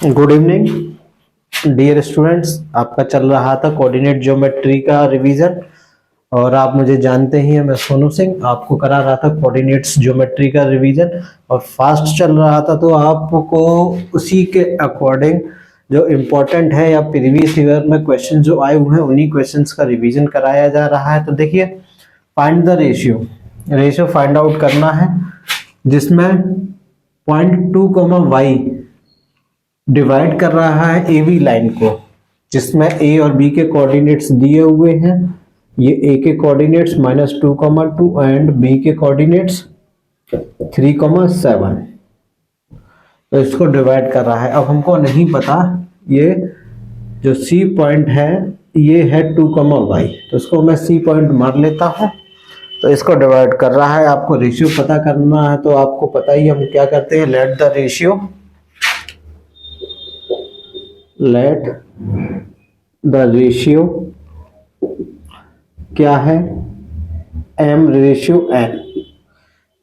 Good evening dear students. आपका चल रहा था कोऑर्डिनेट ज्योमेट्री का रिवीजन और आप मुझे जानते ही हैं, मैं सोनू सिंह आपको करा रहा था कोऑर्डिनेट्स ज्योमेट्री का रिवीजन और फास्ट चल रहा था, तो आपको उसी के अकॉर्डिंग जो इम्पोर्टेंट है या प्रीवियस ईयर में क्वेश्चन जो आए हुए हैं उन्हीं क्वेश्चंस का रिवीजन कराया जा रहा है। तो देखिए, find the ratio find out करना है जिसमें 0.2, y डिवाइड कर रहा है ए बी लाइन को, जिसमें ए और बी के कोऑर्डिनेट्स दिए हुए हैं। ये ए के कोऑर्डिनेट्स -2,2 एंड बी के कोऑर्डिनेट्स 3,7। तो इसको डिवाइड कर रहा है। अब हमको नहीं पता ये जो सी पॉइंट है ये है 2, y, तो इसको मैं सी पॉइंट मार लेता हूँ। तो इसको डिवाइड कर रहा है, आपको रेशियो पता करना है। तो आपको पता ही हम क्या करते हैं, लेट द रेशियो क्या है, m रेशियो n।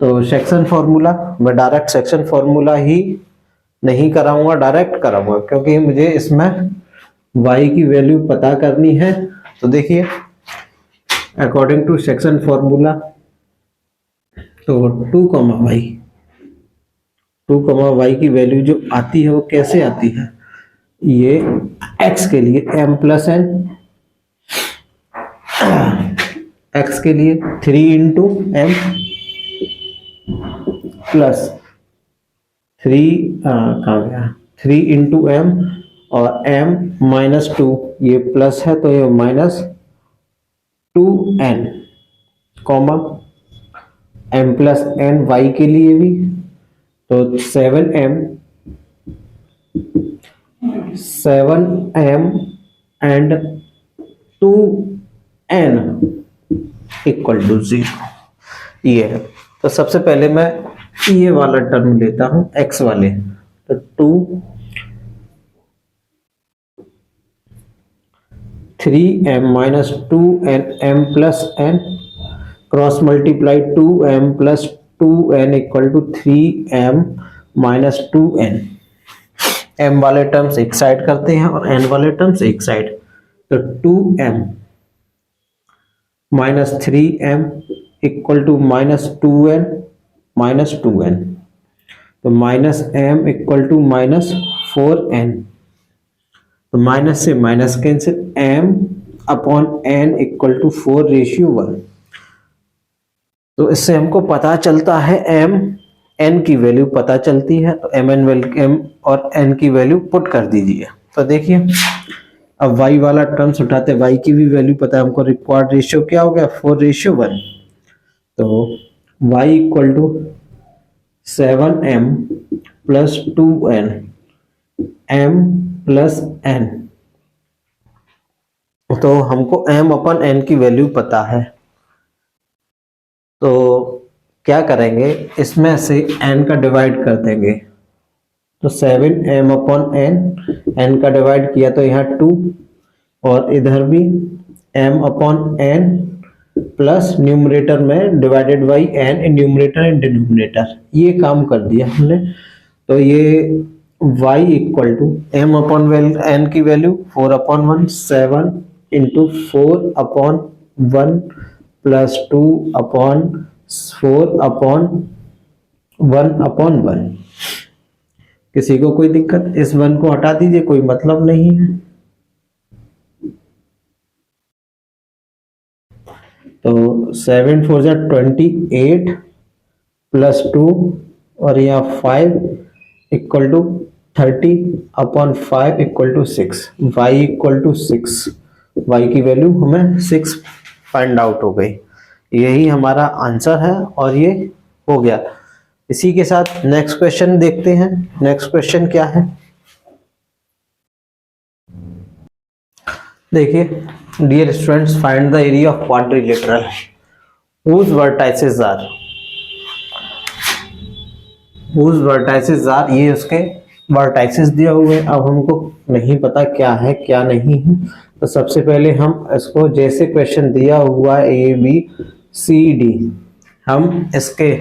तो सेक्शन फॉर्मूला, मैं डायरेक्ट सेक्शन फॉर्मूला ही नहीं कराऊंगा, डायरेक्ट कराऊंगा क्योंकि मुझे इसमें y की वैल्यू पता करनी है। तो देखिए, अकॉर्डिंग टू सेक्शन फॉर्मूला तो 2, y की वैल्यू जो आती है वो कैसे आती है, ये x के लिए m प्लस n, x के लिए 3 into m plus 3 into m और m -2, ये प्लस है तो ये -2n, comma m plus n y के लिए भी तो 7m and 2n equal to 0, ये है। तो सबसे पहले मैं ये वाला टर्म लेता हूं, x वाले, तो 3m -2n m plus n cross multiply 2m plus 2n equal to 3m -2n। m वाले टर्म्स एक साइड करते हैं और n वाले टर्म्स एक साइड, तो 2m -3m equal to -2n -2n, तो -m इक्वल टू -4n, तो माइनस से minus cancel, m upon n equal to 4:1। तो इससे हमको पता चलता है m n की वैल्यू पता चलती है, तो m और n की वैल्यू पुट कर दीजिए। तो देखिए, अब y वाला टर्म्स उठाते, y की भी वैल्यू पता है हमको, रिक्वायर्ड रेशियो क्या हो गया 4:1, तो y equal to 7m plus 2n m plus n, तो हमको m अपन n की वैल्यू पता है। तो क्या करेंगे, इसमें से n का डिवाइड कर देंगे, तो 7m अपॉन n का डिवाइड किया तो यहाँ 2, और इधर भी m upon n plus numerator में divided by n, numerator and denominator, ये काम कर दिया हमने। तो ये y equal to m upon n की वैल्यू 4/1, 7 इंटू 4/1 प्लस 2/4/1/1। किसी को कोई दिक्कत, इस 1 को हटा दीजिए, कोई मतलब नहीं है। तो 7 4 28 प्लस 2 और यहाँ 5 equal to 30/5 equal to 6, y equal to 6, y की वैल्यू हमें 6 फाइंड आउट हो गई। यही हमारा आंसर है और ये हो गया। इसी के साथ नेक्स्ट क्वेश्चन देखते हैं। नेक्स्ट क्वेश्चन क्या है, देखिए, dear students, find the area of quadrilateral whose vertices are, ये उसके वर्टाइसेस दिया हुए। अब हमको नहीं पता क्या है क्या नहीं है, तो सबसे पहले हम इसको, जैसे क्वेश्चन दिया हुआ है ए बी सी डी, हम इसके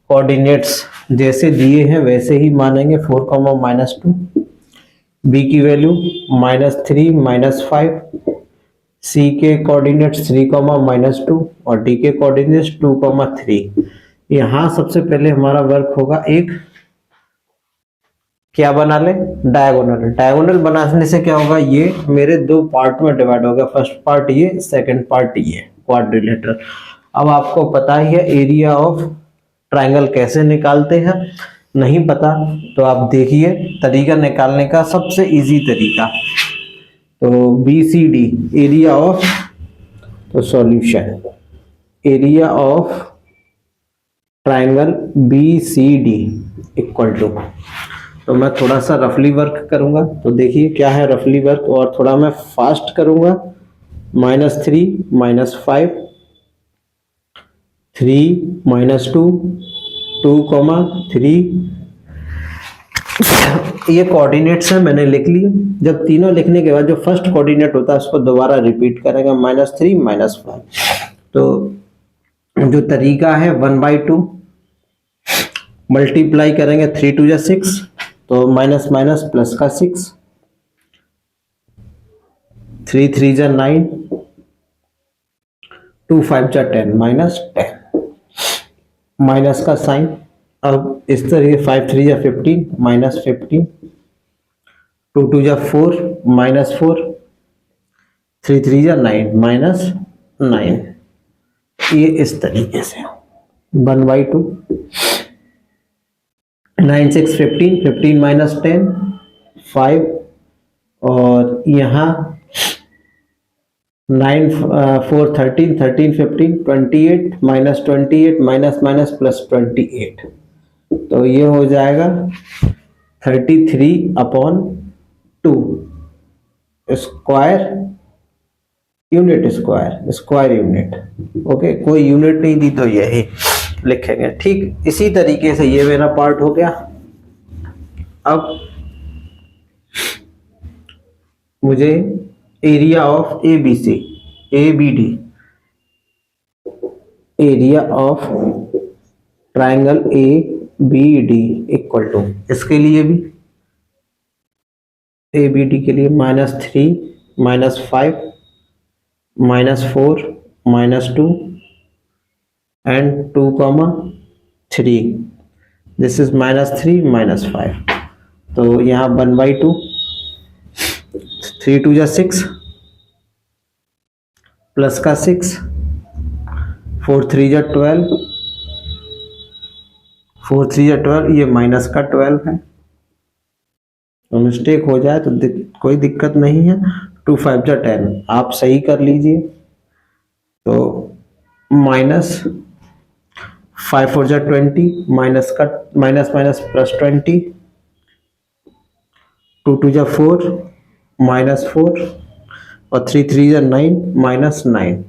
कोऑर्डिनेट्स जैसे दिए हैं वैसे ही मानेंगे, 4, -2 बी की वैल्यू -3 -5, सी के कोऑर्डिनेट्स 3, -2 और डी के कोऑर्डिनेट्स 2, 3। यहाँ सबसे पहले हमारा वर्क होगा एक क्या बना ले, डायगोनल। डायगोनल बनाने से क्या होगा, ये मेरे दो पार्ट में डिवाइड हो गया, फर्स्ट पार्ट ये, सेकंड पार्ट ये, क्वाड्रिलेटरल। अब आपको पता ही है एरिया ऑफ ट्रायंगल कैसे निकालते हैं, नहीं पता तो आप देखिए तरीका निकालने का, सबसे इजी तरीका। तो BCD एरिया ऑफ, तो solution area of triangle BCD equal to, तो मैं थोड़ा सा रफली वर्क करूंगा, तो देखिए क्या है रफली वर्क, और थोड़ा मैं फास्ट करूंगा। -3 -5, 3 -2, 2, 3। ये कोऑर्डिनेट्स है, मैंने लिख लिए। जब तीनों लिखने के बाद जो फर्स्ट कोऑर्डिनेट होता है उसको दोबारा रिपीट करेंगे, -3 -5। तो जो तरीका है 1/2 मल्टीप्लाई करेंगे, 3 2 जा 6, तो माइनस माइनस प्लस का 6, 3 3 जा 9, 2 5 जा 10, -10 माइनस का साइन। अब इस तरह 5 3 जा 15, -15, 2 2 जा 4, -4, 3 3 जा 9, -9। ये इस तरीके से 1/2, 9 6 15, 15 -10 5, और यहाँ 9 4 13, 13 15 28, -28 माइनस प्लस 28, तो ये हो जाएगा 33/2 square unit, square unit. Okay, कोई यूनिट नहीं दी तो यही लिखेंगे। ठीक इसी तरीके से ये मेरा पार्ट हो गया। अब मुझे area of ABD area of triangle ABD equal to, इसके लिए भी ABD के लिए -3 -5 -4 -2 and 2, 3। दिस इज -3 -5, तो यहाँ 1/2, 3 2 जा 6 प्लस का 6, 4 3 जा 12, 4 3 जा 12, ये माइनस का 12 है, तो मिस्टेक हो जाए तो कोई दिक्कत नहीं है। 2 5 जा 10, आप सही कर लीजिए। तो -5 4 जा 20, माइनस का माइनस प्लस 20, 2 2 जा 4, -4, और 3 3 जा 9, -9।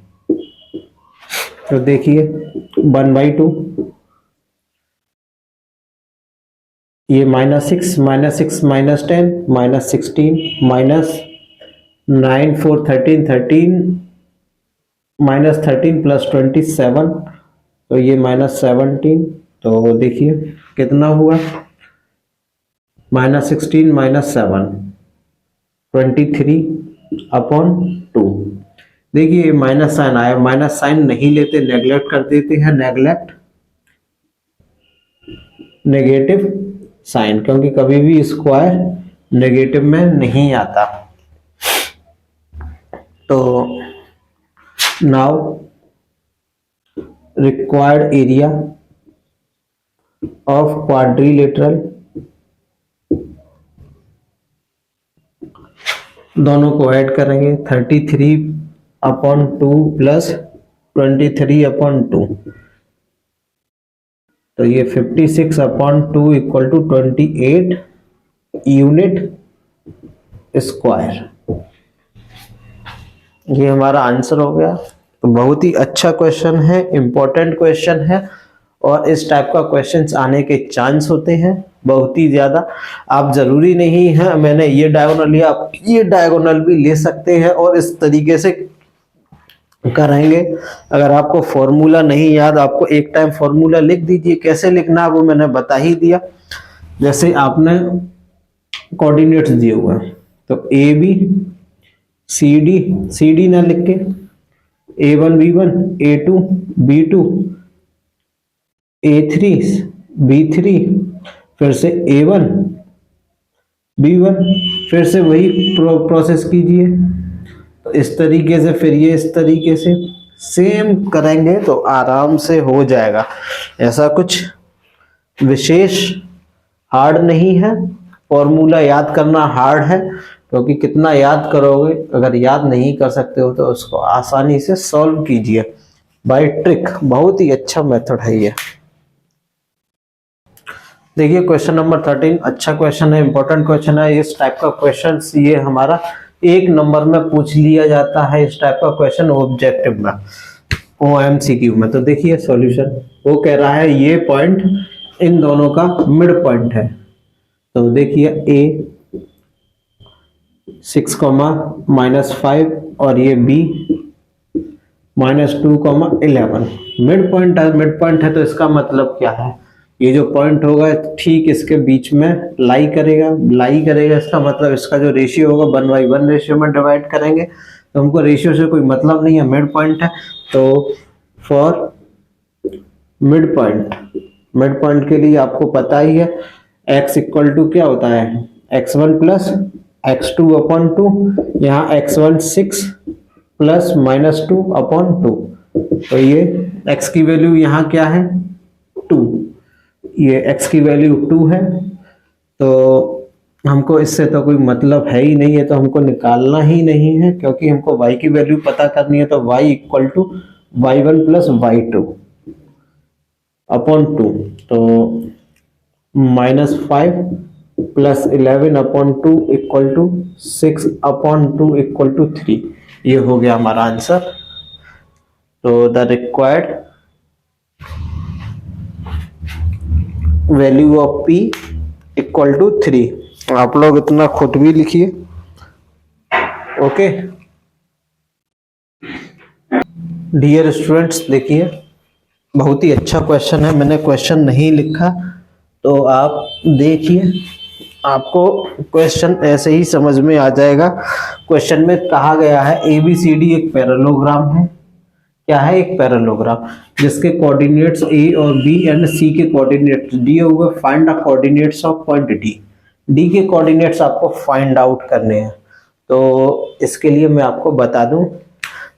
तो देखिए 1/2, ये -6 -6 -10 -16, -9 4 13 13 -13 प्लस 27, तो ये -17। तो देखिए कितना हुआ, -16 -7 23/2। देखिए माइनस साइन आया, माइनस साइन नहीं लेते, नेगलेक्ट कर देते हैं, नेगेटिव साइन, क्योंकि कभी भी स्क्वायर नेगेटिव में नहीं आता। तो now required area of quadrilateral, दोनों को ऐड करेंगे, 33/2 प्लस 23/2, तो ये 56/2 इक्वल टू 28 यूनिट स्क्वायर। ये हमारा आंसर हो गया। तो बहुत ही अच्छा क्वेश्चन है, इंपॉर्टेंट क्वेश्चन है, और इस टाइप का क्वेश्चंस आने के चांस होते हैं बहुत ही ज्यादा। आप जरूरी नहीं है मैंने ये डायगोनल लिया, आप ये डायगोनल भी ले सकते हैं और इस तरीके से करेंगे। अगर आपको फॉर्मूला नहीं याद, आपको एक टाइम फॉर्मूला लिख दीजिए, कैसे लिखना है वो मैंने बता ही दिया। जैसे आपने कोऑर्डिनेट्स दिए हुए हैं, तो ए बी सी डी ना लिख के A1 B1 A2 B2 A3 B3 फिर से A1 B1, फिर से वही प्रोसेस कीजिए। तो इस तरीके से, फिर ये इस तरीके से सेम करेंगे तो आराम से हो जाएगा। ऐसा कुछ विशेष हार्ड नहीं है। फॉर्मूला याद करना हार्ड है, क्योंकि कितना याद करोगे, अगर याद नहीं कर सकते हो तो उसको आसानी से सॉल्व कीजिए बाय ट्रिक। बहुत ही अच्छा मेथड है ये। देखिए क्वेश्चन नंबर 13 अच्छा क्वेश्चन है, इंपॉर्टेंट क्वेश्चन है। इस टाइप का क्वेश्चन ये हमारा 1 नंबर में पूछ लिया जाता है। इस टाइप का क्वेश्चन ऑब्जेक्टिव में, OMCQ में। तो देखिए सॉल्यूशन, वो कह रहा है ये पॉइंट इन दोनों का मिड पॉइंट है। तो देखिए A 6, -5 और ये B -2, 11 मिड पॉइंट है। मिड पॉइंट है तो इसका मतलब क्या है, ये जो पॉइंट होगा ठीक इसके बीच में लाई करेगा। इसका मतलब इसका जो रेशियो होगा 1/1 रेशियो में डिवाइड करेंगे। तो हमको रेशियो से कोई मतलब नहीं है, मिड पॉइंट है। तो फॉर मिड पॉइंट के लिए आपको पता ही है x इक्वल टू क्या होता है, x1 प्लस x2/2। यहाँ x1 6 प्लस -2/2। तो ये x की वैल्यू यहाँ क्या है 2, ये x की वैल्यू 2 है। तो हमको इससे तो कोई मतलब है ही नहीं है, तो हमको निकालना ही नहीं है, क्योंकि हमको y की वैल्यू पता करनी है। तो y equal to y1 plus y2/2। तो -5 plus 11/2 equal to 6/2 equal to 3। ये हो गया हमारा आंसर। तो the required value of p equal to 3। आप लोग इतना खुद भी लिखिए। ओके डियर स्टूडेंट्स, देखिए बहुत ही अच्छा क्वेश्चन है। मैंने क्वेश्चन नहीं लिखा, तो आप देखिए, आपको क्वेश्चन ऐसे ही समझ में आ जाएगा। क्वेश्चन में कहा गया है ABCD एक पैरेललोग्राम है। क्या है, एक पैरेललोग्राम, जिसके कोऑर्डिनेट्स A और B एंड C के कोऑर्डिनेट्स दिए हुए। Find the coordinates of point D के कोऑर्डिनेट्स आपको फाइंड आउट करने हैं। तो इसके लिए मैं आपको बता दूं,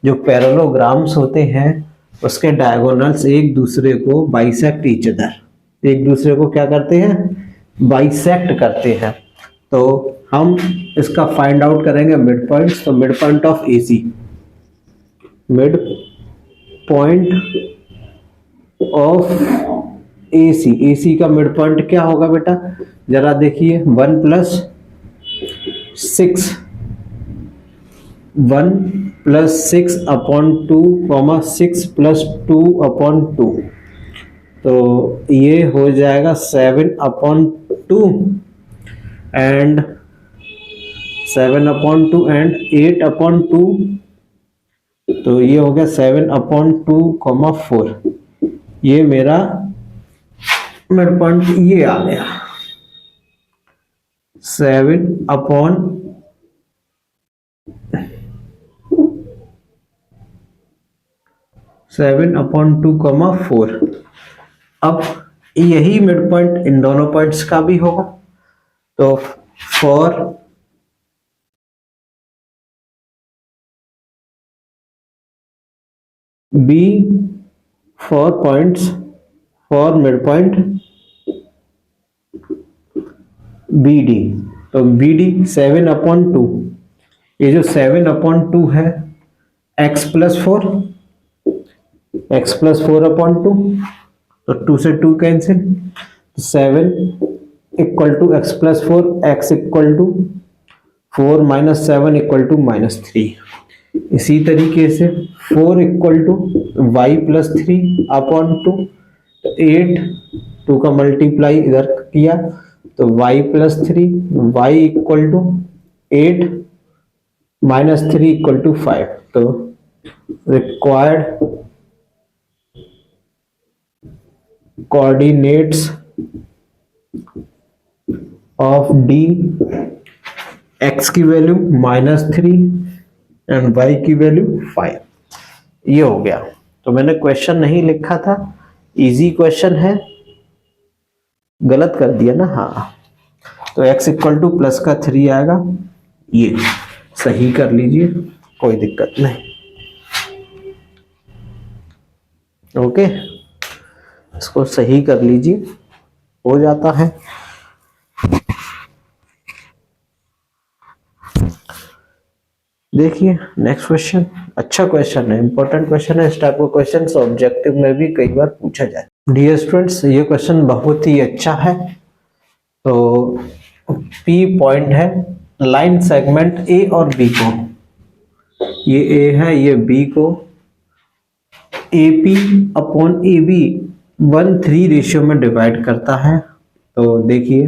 जो पैरेललोग्राम्स होते हैं उसके डायगोनल्स एक दूसरे को बाइसेक्ट ईच अदर, एक दूसरे को क्या करते हैं, बाइसेक्ट करते हैं। तो हम इसका फाइंड आउट करेंगे मिड पॉइंट्स। तो mid point of AC, mid point of AC का मिड पॉइंट क्या होगा बेटा, जरा देखिए 1 + 6 6/2, 6 + 2/2। तो ये हो जाएगा 7/2 एंड 7/2 एंड 8/2। तो ये हो गया 7/2, 4। ये मेरा मिड पॉइंट ये आ गया 7/2, 4। अब यही मिड पॉइंट इन दोनों पॉइंट्स का भी होगा। तो for B, for mid point BD, तो BD 7/2। ये जो 7/2 है x + 4/2, तो 2 से 2 कैंसिल। 7 = x + 4, x = 4 - 7 = -3। इसी तरीके से 4 = y + 3/2। तो 8, 2 का मल्टीप्लाई इधर किया तो y + 3, y = 8 - 3 = 5। तो required coordinates of D x की वैल्यू -3 एंड वाई की वैल्यू 5। ये हो गया। तो मैंने क्वेश्चन नहीं लिखा था, इजी क्वेश्चन है, गलत कर दिया ना। हाँ, तो x इक्वल टू प्लस का 3 आएगा, ये सही कर लीजिए, कोई दिक्कत नहीं। ओके, इसको सही कर लीजिए, हो जाता है। देखिए नेक्स्ट क्वेश्चन, अच्छा क्वेश्चन है, इंपॉर्टेंट क्वेश्चन है। इस टाइप का क्वेश्चन ऑब्जेक्टिव में भी कई बार पूछा जाए। डियर स्टूडेंट्स, ये क्वेश्चन बहुत ही अच्छा है। तो P पॉइंट है, लाइन सेगमेंट A और B को, ये A है, ये B को AP अपॉन AB 1:3 रेशियो में डिवाइड करता है। तो देखिए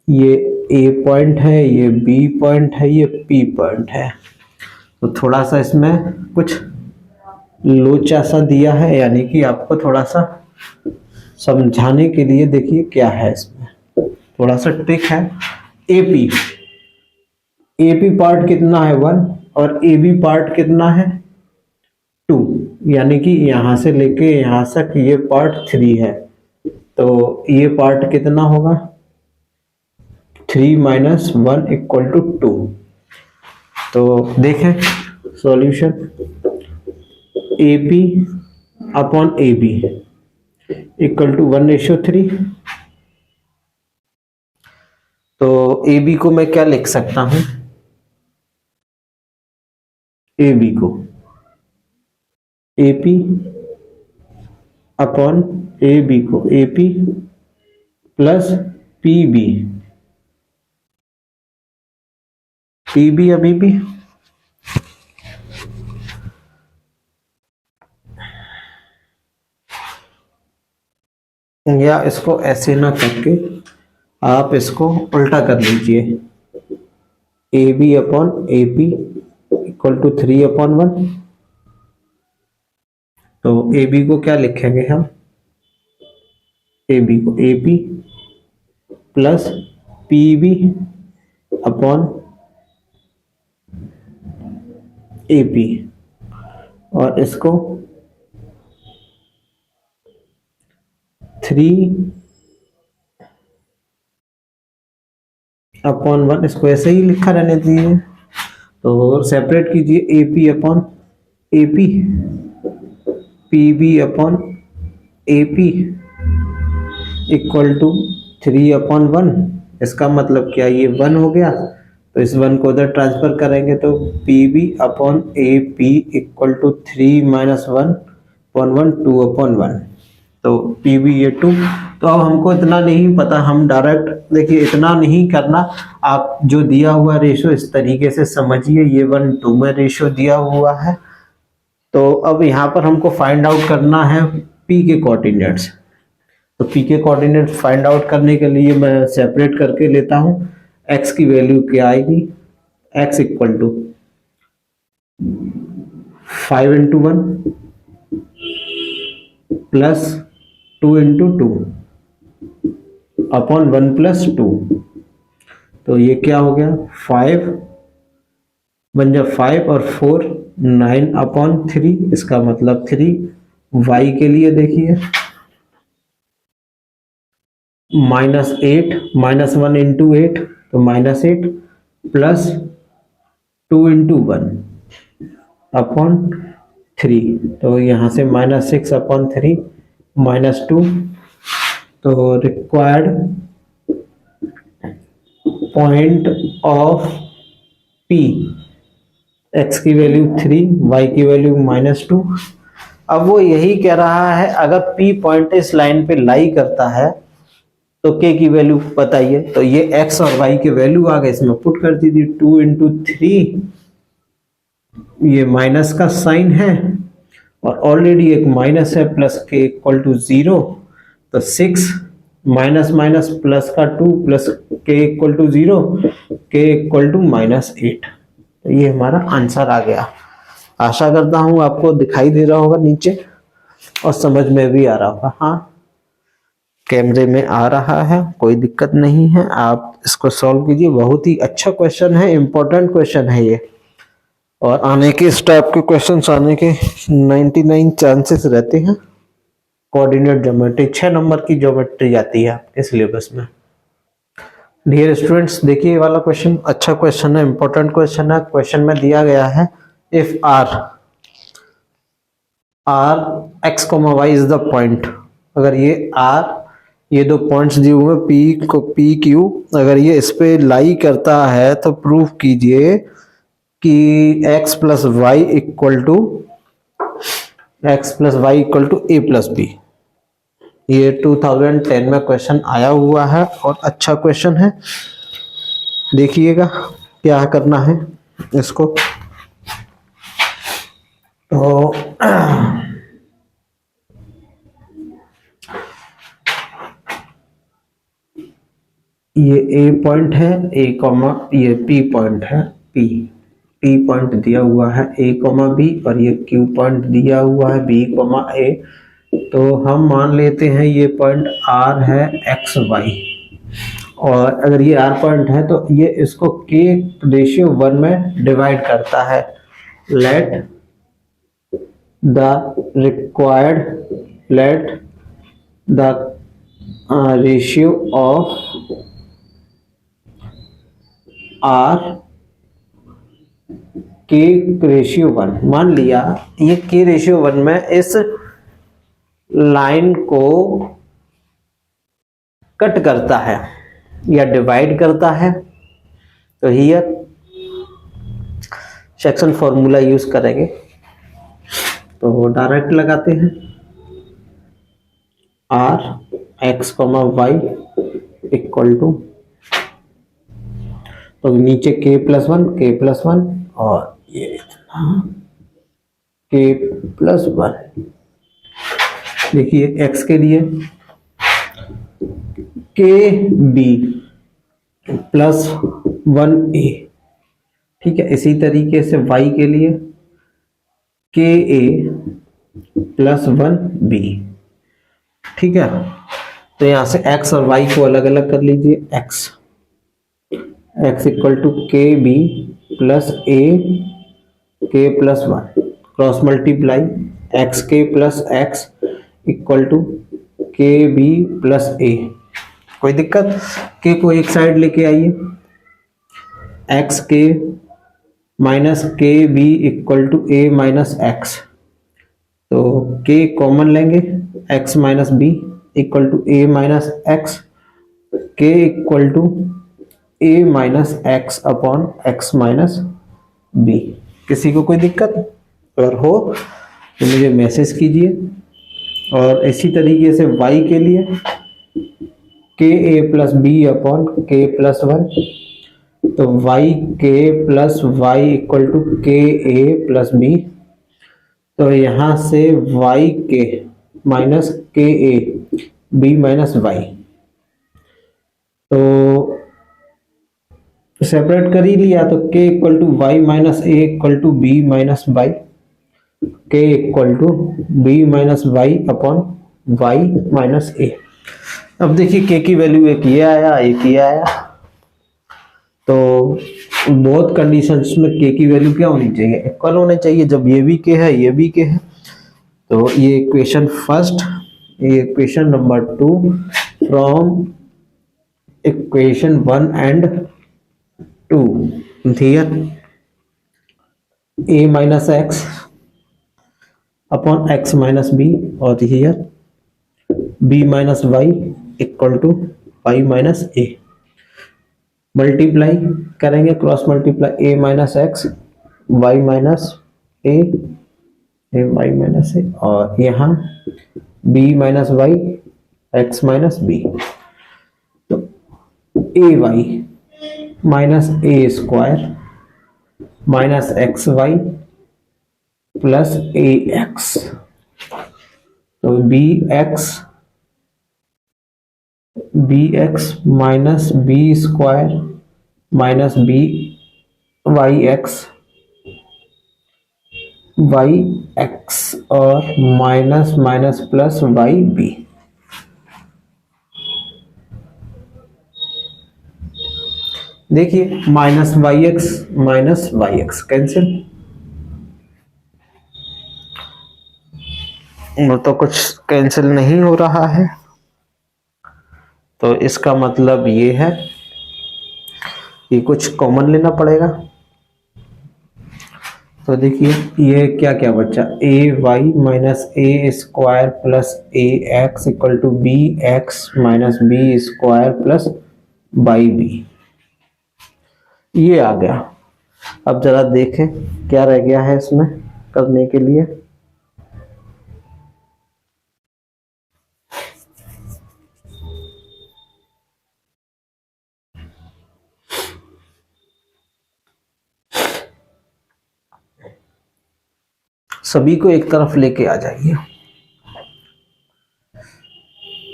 ये A पॉइंट है, ये B पॉइंट है, ये P पॉइंट है। तो थोड़ा सा इसमें कुछ लोचा सा दिया है, यानी कि आपको थोड़ा सा समझाने के लिए देखिए क्या है इसमें, थोड़ा सा ट्रिक है। AP पार्ट कितना है 1 और AB पार्ट कितना है 2, यानी कि यहां से लेके यहां तक ये पार्ट 3 है। तो ये पार्ट कितना होगा 3 - 1 = 2। तो देखें solution, AP upon AB equal to 1:3। तो AB को मैं क्या लिख सकता हूं, AB को AP अपॉन AB को AP प्लस PB, PB अभी भी या इसको ऐसे ना करके आप इसको उल्टा कर लीजिए, AB upon AP equal to 3/1। तो AB को क्या लिखेंगे हम, AB को AP plus PB upon AP, और इसको 3/1, इसको ऐसे ही लिखा रहने दीजिए। तो सेपरेट कीजिए, AP upon AP, PB upon AP equal to 3/1। इसका मतलब क्या, ये 1 हो गया, तो इस 1 को उधर ट्रांसफर करेंगे, तो PB upon AP equal to 3 - 1/1 2/1। तो PB ये 2। तो अब हमको इतना नहीं पता, हम डायरेक्ट देखिए, इतना नहीं करना, आप जो दिया हुआ रेशो इस तरीके से समझिए, ये 1:2 में रेशो दिया हुआ है। तो अब यहाँ पर हमको फाइंड आउट करना है P के कोऑर्डिनेट्स। तो P के कोऑर्डिनेट फाइंड आउट करने के लिए मैं सेपरेट करके लेता हूँ। X की वैल्यू क्या आएगी, X equal to 5 × 1 plus 2 × 2 upon 1 + 2। तो ये क्या हो गया, 5 बन जा 5 और 4 9/3। इसका मतलब 3। y के लिए देखिए -8 -1 × 8, तो -8 प्लस 2 × 1/3। तो यहाँ से -6/3 -2। तो required point of P, x की वैल्यू 3, y की वैल्यू -2। अब वो यही कह रहा है, अगर P पॉइंट इस लाइन पे लाई करता है तो K की वैल्यू बताइए। तो ये x और y के वैल्यू आ गए, इसमें पुट कर दीजिए। 2 × 3, ये माइनस का साइन है और ऑलरेडी एक माइनस है, प्लस k = 0। तो 6 माइनस माइनस प्लस का 2 प्लस k = 0, k = -8। तो ये हमारा आंसर आ गया। आशा करता हूं आपको दिखाई दे रहा होगा नीचे और समझ में भी आ रहा होगा। हाँ, कैमरे में आ रहा है, कोई दिक्कत नहीं है, आप इसको सॉल्व कीजिए। बहुत ही अच्छा क्वेश्चन है, इंपॉर्टेंट क्वेश्चन है ये, और आने के इस टाइप के क्वेश्चंस आने के 99 चांसेस रहते हैं। कोऑर्डिनेट ज्योमेट्री 6 नंबर की ज्योमेट्री आती है आपके सिलेबस में। डियर स्टूडेंट्स, देखिए ये वाला क्वेश्चन अच्छा क्वेश्चन है, इंपॉर्टेंट क्वेश्चन है। क्वेश्चन में दिया गया है if R x comma y is the point. अगर ये दो पॉइंट्स दिए हुए पी क्यू, अगर ये इस पे लाई करता है तो प्रूफ कीजिए कि x plus y equal to a plus b. ये 2010 में क्वेश्चन आया हुआ है और अच्छा क्वेश्चन है। देखिएगा क्या करना है इसको। तो ये ए पॉइंट है, ए कॉमा ये पी पॉइंट है, पी पॉइंट दिया हुआ है ए कॉमा बी, और ये क्यू पॉइंट दिया हुआ है बी कॉमा ए। तो हम मान लेते हैं ये पॉइंट आर है एक्स वाई, और अगर ये आर पॉइंट है तो ये इसको के रेशियो 1 में डिवाइड करता है। Let the ratio of R k ratio 1। मान लिया ये के रेशियो 1 में इस लाइन को कट करता है या डिवाइड करता है, तो हियर सेक्शन फॉर्मूला यूज करेंगे। तो डायरेक्ट लगाते हैं R x comma y equal to, तो नीचे k प्लस वन और ये इतना k प्लस 1। देखिए x के लिए के बी प्लस 1a, ठीक है। इसी तरीके से y के लिए के ए प्लस 1b, ठीक है। तो यहां से x और y को अलग अलग कर लीजिए। x इक्वल टू के बी प्लस ए के प्लस 1, क्रॉस मल्टीप्लाई एक्स के प्लस एक्स इक्वल टू के बी प्लस ए। कोई दिक्कत? के को एक साइड लेके आइए, x k minus k b equal to a minus x. तो के कॉमन लेंगे, x minus b equal to a minus x, k equal to a minus x upon x minus b. किसी को कोई दिक्कत? अगर हो तो मुझे मैसेज कीजिए। और इसी तरीके से y के लिए के ए प्लस बी अपॉन के प्लस 1, तो y के प्लस वाई इक्वल टू के ए प्लस बी। तो यहां से y k minus k a b minus y, तो सेपरेट कर ही लिया। तो k equal to y minus a equal to b minus y, k equal to b minus y upon y minus a. अब देखिए k की value एक ये आया, एक ये आया, तो बोथ कंडीशंस में k की वैल्यू क्या होनी चाहिए? इक्वल होने चाहिए। जब ये भी k है, ये भी k है, तो ये इक्वेशन फर्स्ट, ये equation number 2 from equation 1 and 2। Here a minus x upon x minus b, और here b minus y equal to y minus a. Multiply करेंगे, cross multiply a minus x y minus a y minus a, और यहाँ b minus y x minus b. तो a y minus a square minus x y plus a x, तो b x minus b square minus b y x और minus minus plus y b. देखिए minus y x cancel, तो कुछ cancel नहीं हो रहा है, तो इसका मतलब ये है कि कुछ कॉमन लेना पड़ेगा। तो देखिए ये क्या क्या बचा, a y minus a square plus a x equal to b x minus b square plus by b, ये आ गया। अब जरा देखें क्या रह गया है इसमें करने के लिए। सभी को एक तरफ लेके आ जाइए,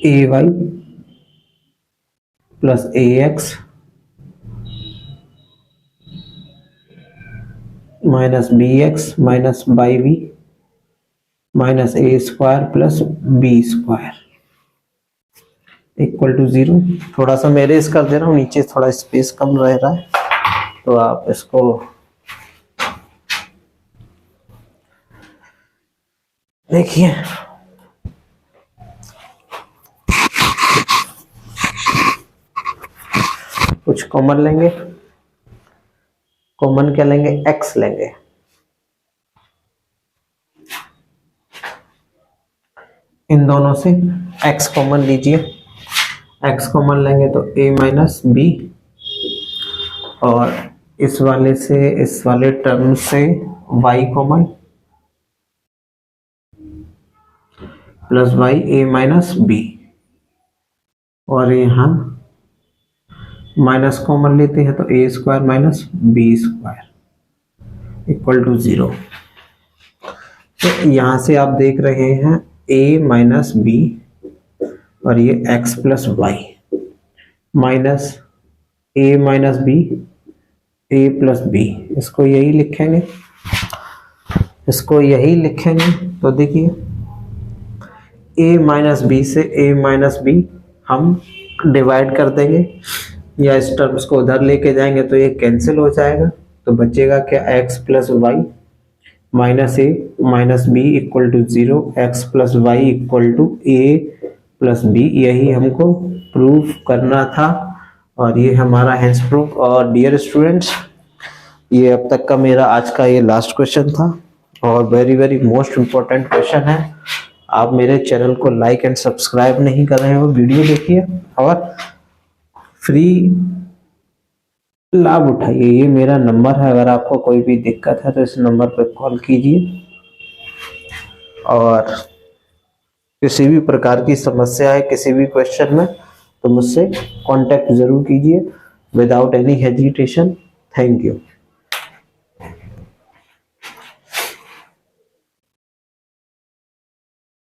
a y plus a x minus b x minus by b minus a square plus b square equal to 0। थोड़ा सा मैं इरेज कर दे रहा हूँ, नीचे थोड़ा स्पेस कम रह रहा है, तो आप इसको देखिए। कुछ कॉमन लेंगे, कॉमन क्या लेंगे, x लेंगे। इन दोनों से x कॉमन लीजिए, x कॉमन लेंगे तो a माइनस बी, और इस वाले से इस वाले टर्म से y common plus y a minus b, और यहाँ माइनस कॉमन लेते हैं तो a square minus b square equal to 0। तो यहाँ से आप देख रहे हैं a माइनस बी और ये x plus y minus a minus b a plus b, इसको यही लिखेंगे, इसको यही लिखेंगे। तो देखिए a माइनस बी से a माइनस बी हम डिवाइड कर देंगे, या इस टर्म्स को उधर लेके जाएंगे तो ये कैंसिल हो जाएगा, तो बचेगा क्या, x plus y minus a minus b equal to 0, x plus y equal to a plus b. यही हमको प्रूफ करना था और ये हमारा हैंस प्रूफ। और डियर स्टूडेंट्स, ये अब तक का मेरा आज का ये लास्ट क्वेश्चन था और very very most important question है। आप मेरे चैनल को लाइक एंड सब्सक्राइब नहीं कर रहे हो, वीडियो देखिए और फ्री लाभ उठाइए। ये मेरा नंबर है, अगर आपको कोई भी दिक्कत है तो इस नंबर पर कॉल कीजिए, और किसी भी प्रकार की समस्या है किसी भी क्वेश्चन में तो मुझसे कांटेक्ट जरूर कीजिए without any hesitation. Thank you.